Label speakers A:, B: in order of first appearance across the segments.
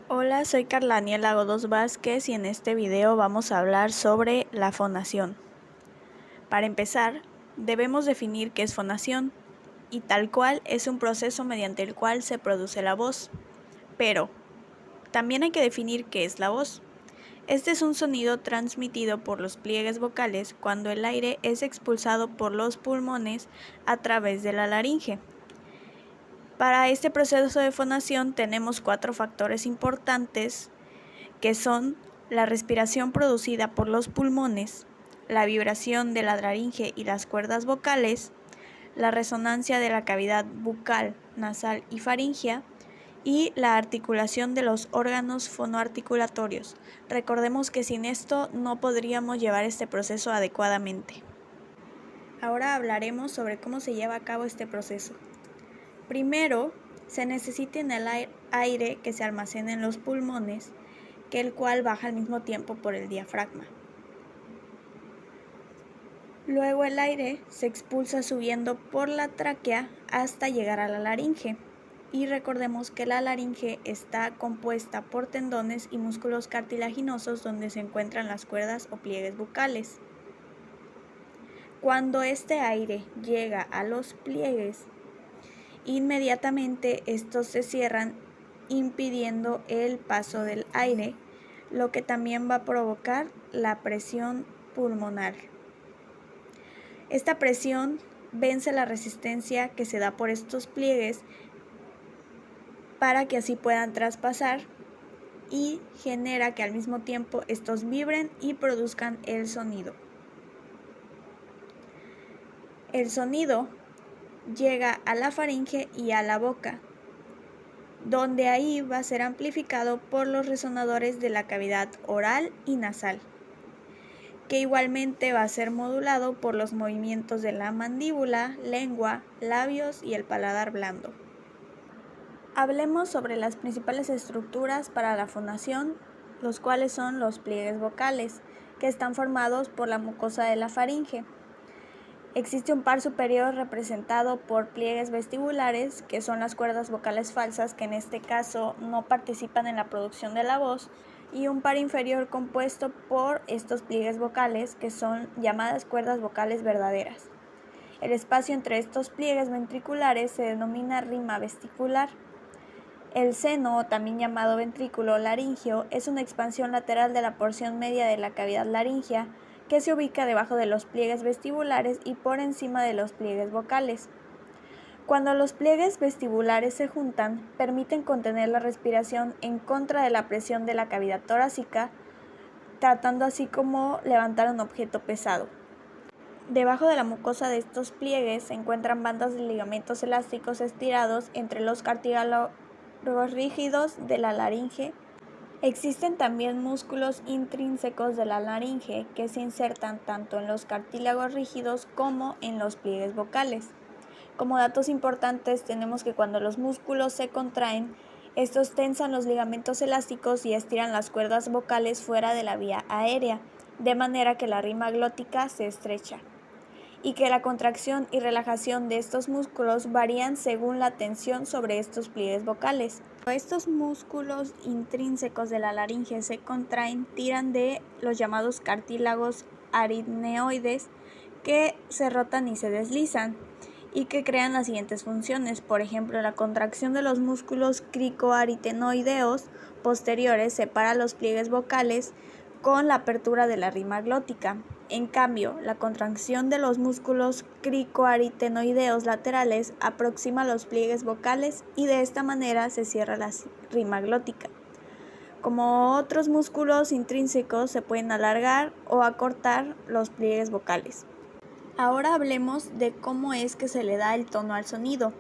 A: Hola, soy Carla Aniela Godos Vázquez y en este video vamos a hablar sobre la fonación. Para empezar, debemos definir qué es fonación y tal cual es un proceso mediante el cual se produce la voz. Pero también hay que definir qué es la voz. Este es un sonido transmitido por los pliegues vocales cuando el aire es expulsado por los pulmones a través de la laringe. Para este proceso de fonación tenemos 4 factores importantes que son la respiración producida por los pulmones, la vibración de la laringe y las cuerdas vocales, la resonancia de la cavidad bucal, nasal y faríngea, y la articulación de los órganos fonoarticulatorios. Recordemos que sin esto no podríamos llevar este proceso adecuadamente. Ahora hablaremos sobre cómo se lleva a cabo este proceso. Primero, se necesita en el aire que se almacena en los pulmones, que el cual baja al mismo tiempo por el diafragma. Luego el aire se expulsa subiendo por la tráquea hasta llegar a la laringe. Y recordemos que la laringe está compuesta por tendones y músculos cartilaginosos donde se encuentran las cuerdas o pliegues bucales. Cuando este aire llega a los pliegues, inmediatamente estos se cierran impidiendo el paso del aire, lo que también va a provocar la presión pulmonar. Esta presión vence la resistencia que se da por estos pliegues para que así puedan traspasar y genera que al mismo tiempo estos vibren y produzcan el sonido. El sonido llega a la faringe y a la boca, donde ahí va a ser amplificado por los resonadores de la cavidad oral y nasal, que igualmente va a ser modulado por los movimientos de la mandíbula, lengua, labios y el paladar blando. Hablemos sobre las principales estructuras para la fonación, los cuales son los pliegues vocales, que están formados por la mucosa de la faringe. Existe un par superior representado por pliegues vestibulares, que son las cuerdas vocales falsas, que en este caso no participan en la producción de la voz, y un par inferior compuesto por estos pliegues vocales, que son llamadas cuerdas vocales verdaderas. El espacio entre estos pliegues ventriculares se denomina rima vestibular. El seno, también llamado ventrículo laríngeo, es una expansión lateral de la porción media de la cavidad laríngea que se ubica debajo de los pliegues vestibulares y por encima de los pliegues vocales. Cuando los pliegues vestibulares se juntan, permiten contener la respiración en contra de la presión de la cavidad torácica, tratando así como levantar un objeto pesado. Debajo de la mucosa de estos pliegues se encuentran bandas de ligamentos elásticos estirados entre los cartílagos rígidos de la laringe. Existen también músculos intrínsecos de la laringe que se insertan tanto en los cartílagos rígidos como en los pliegues vocales. Como datos importantes tenemos que cuando los músculos se contraen, estos tensan los ligamentos elásticos y estiran las cuerdas vocales fuera de la vía aérea, de manera que la rima glótica se estrecha, y que la contracción y relajación de estos músculos varían según la tensión sobre estos pliegues vocales. Cuando estos músculos intrínsecos de la laringe se contraen, tiran de los llamados cartílagos aritneoides, que se rotan y se deslizan, y que crean las siguientes funciones. Por ejemplo, la contracción de los músculos cricoaritenoideos posteriores separa los pliegues vocales con la apertura de la rima glótica. En cambio, la contracción de los músculos cricoaritenoideos laterales aproxima los pliegues vocales y de esta manera se cierra la rima glótica. Como otros músculos intrínsecos, se pueden alargar o acortar los pliegues vocales. Ahora hablemos de cómo es que se le da el tono al sonido.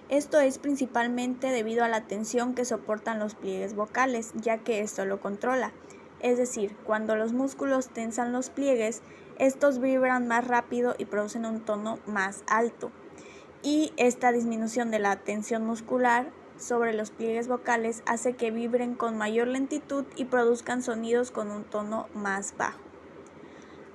A: Esto es principalmente debido a la tensión que soportan los pliegues vocales, ya que esto lo controla. Es decir, cuando los músculos tensan los pliegues, estos vibran más rápido y producen un tono más alto. Y esta disminución de la tensión muscular sobre los pliegues vocales hace que vibren con mayor lentitud y produzcan sonidos con un tono más bajo.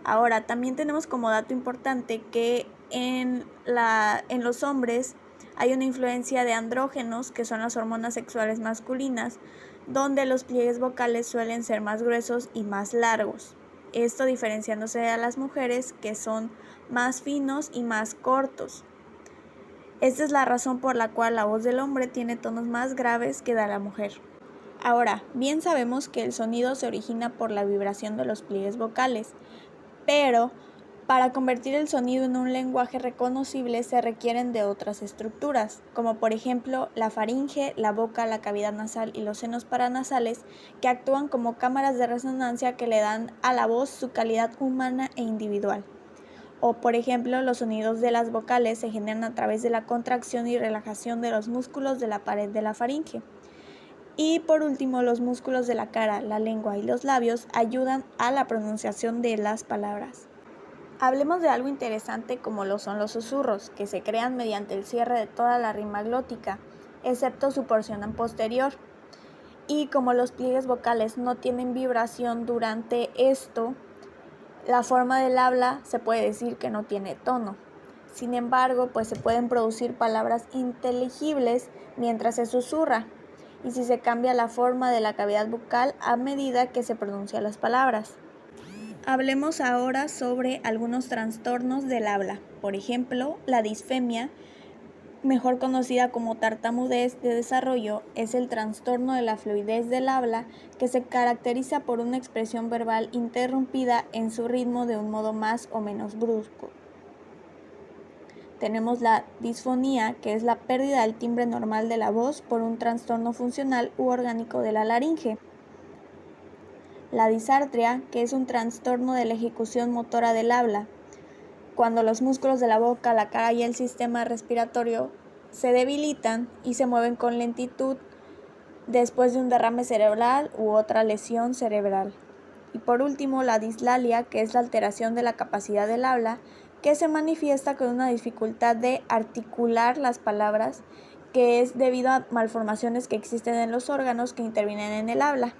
A: Ahora, también tenemos como dato importante que en los hombres Hay una influencia de andrógenos, que son las hormonas sexuales masculinas, donde los pliegues vocales suelen ser más gruesos y más largos. Esto diferenciándose de las mujeres, que son más finos y más cortos. Esta es la razón por la cual la voz del hombre tiene tonos más graves que la de la mujer. Ahora, bien sabemos que el sonido se origina por la vibración de los pliegues vocales, pero para convertir el sonido en un lenguaje reconocible se requieren de otras estructuras, como por ejemplo la faringe, la boca, la cavidad nasal y los senos paranasales, que actúan como cámaras de resonancia que le dan a la voz su calidad humana e individual. O por ejemplo, los sonidos de las vocales se generan a través de la contracción y relajación de los músculos de la pared de la faringe. Y por último, los músculos de la cara, la lengua y los labios ayudan a la pronunciación de las palabras. Hablemos de algo interesante como lo son los susurros, que se crean mediante el cierre de toda la rima glótica, excepto su porción posterior. Y como los pliegues vocales no tienen vibración durante esto, la forma del habla se puede decir que no tiene tono. Sin embargo, pues se pueden producir palabras inteligibles mientras se susurra, y si se cambia la forma de la cavidad bucal a medida que se pronuncian las palabras. Hablemos ahora sobre algunos trastornos del habla. Por ejemplo, la disfemia, mejor conocida como tartamudez de desarrollo, es el trastorno de la fluidez del habla que se caracteriza por una expresión verbal interrumpida en su ritmo de un modo más o menos brusco. Tenemos la disfonía, que es la pérdida del timbre normal de la voz por un trastorno funcional u orgánico de la laringe. La disartria, que es un trastorno de la ejecución motora del habla, cuando los músculos de la boca, la cara y el sistema respiratorio se debilitan y se mueven con lentitud después de un derrame cerebral u otra lesión cerebral. Y por último, la dislalia, que es la alteración de la capacidad del habla, que se manifiesta con una dificultad de articular las palabras, que es debido a malformaciones que existen en los órganos que intervienen en el habla.